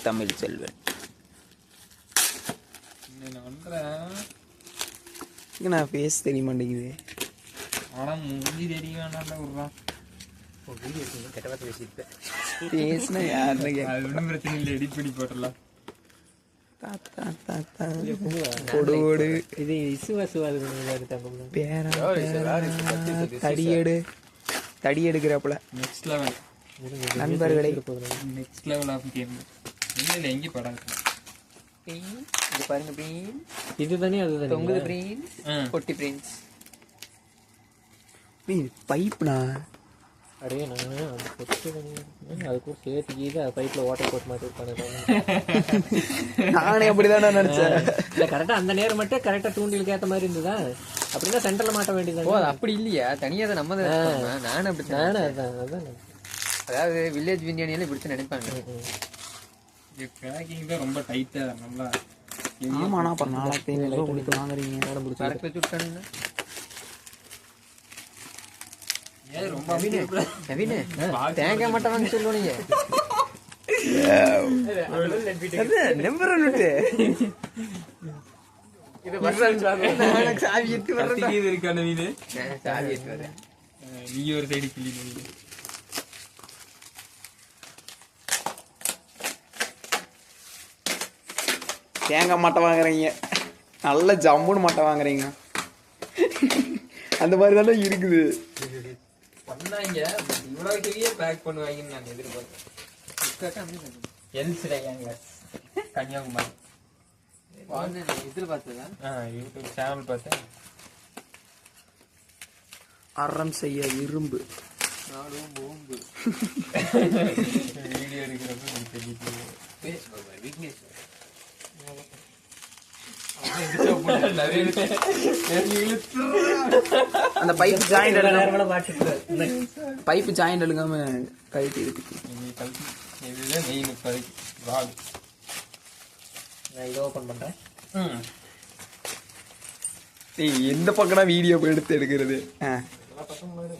தமிழ் செல்வன். நான் பேச தெரிய மாட்டேங்குது. ஆனால் மூஞ்சி தெரியும். கெட்ட வார்த்தை பேசியிருப்பேன். பேசினா யாருன்னு அது ஒன்றும் பிரச்சனை இல்லை, எடிட் பண்ணி போட்டுடலாம். கொடுவோடு இது தடி எடுக்கிறாப்புல. நெக்ஸ்ட் லெவல் நண்பர்களை நெக்ஸ்ட் லெவல் ஆஃப் கேம். இல்லை எங்கேயும் படம் இது பாருங்க. பிரீன் இதுதானே அதுதான் தொங்குது. பிரீன் பொட்டி பிரீன்ஸ். பைப்னா அப்படியே நான் அதுக்கும் சேர்த்து பைப்பில் ஓட்டை போட்டு மாட்டி இருப்பானு. நானே அப்படிதானே நினைச்சேன். இல்லை கரெக்டாக அந்த நேரம் மட்டும் கரெக்டாக தூண்டிலுக்கு ஏற்ற மாதிரி இருந்ததா? அப்படின்னா சென்டரில் மாட்ட வேண்டியது. ஓ அப்படி இல்லையா? தனியாக தான் நம்ம தான். நானும் அப்படி அதான் அதாவது வில்லேஜ் பிரியாணியெல்லாம் இப்படி நினைப்பாங்க. பேக்கிங் தான் ரொம்ப டைட்டாக நல்லா. ஆமாண்ணா அப்புறம் 4500 கொடுத்து வாங்குறீங்க. தேங்காய் மட்டும் வாங்க சொல்லுவீங்க. நம்பர் ஒன்று சாவி எடுத்து வர்றது இருக்கான வீடு. சாவி எடுத்து வர நீ ஒரு சைடு கிளி வீடு. தேங்காய் மாட்டை வாங்குறீங்க, நல்ல ஜம்முன்னு மாட்டை வாங்குறீங்க. அந்த மாதிரி தானே இருக்குது. பண்ணாங்க இவ்வளவு பெரிய பேக் பண்ணுவாங்கன்னு நான் எதிர்பார்த்தேன். கன்னியாகுமரி இதில் பார்த்ததா? யூடியூப் சேனல் பார்த்தேன். அறம் செய்ய இரும்பு போம்பு வீடியோ எடுக்கிறப்ப விக்னேஷ் அந்த பைப் ஜாயிண்ட் எடுக்காம கழட்டி இருக்கு. இதுதான் மெயின். இப்போதைக்கு வால் நான் இதை ஓப்பன் பண்ணுறேன். எந்த பக்கம்னா வீடியோ எடுத்து எடுக்கிறது?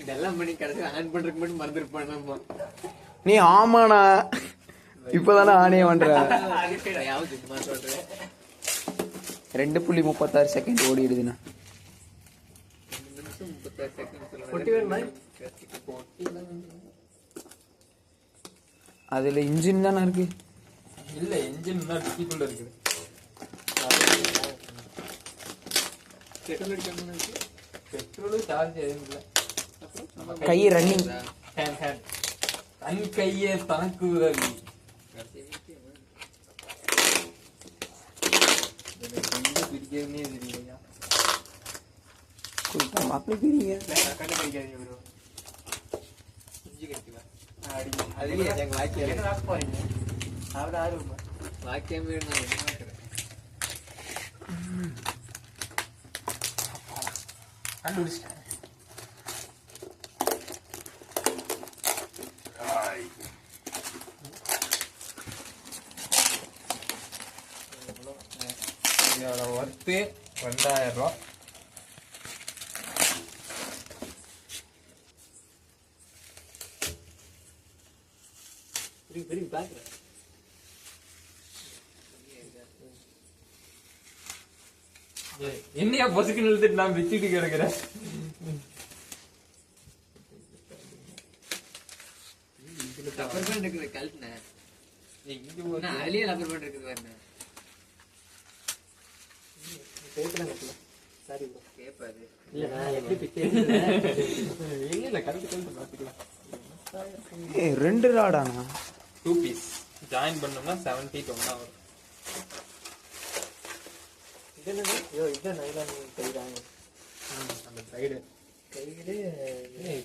இதெல்லாம் பண்ணி கடைசி ஆன் பண்ணுறதுக்கு மட்டும் மறந்துருப்பான். நீ ஆமாண்ணா இப்பதானே ஆனே பண்ற. 2.36 செகண்ட் ஓடிடுதுண்ணா. அதுல இன்ஜின் தானே இருக்கு. இல்ல இன்ஜின் தான் டிக்கிக்குள்ள இருக்குது. பெட்ரோல் சார்ஜ் எதுவும் இல்லை. கை ரன்னிங். தன் கையே தனக்கு உதவி. பிடிக்கிறதுனே தெரியலையா? அப்படி பிரிங்க. கண்டுபிடிச்சிட்டேன். இதோட ஒர்த்து 2000 ரூபா. என்னையா பொசுக்கு நிறுத்திட்டு நான் வச்சுட்டு கிடக்குறேன். ரெண்டு ராடானா? 2 பீஸ் ஜாயின் பண்ணோம்னா 71 வரும். அந்த சைடு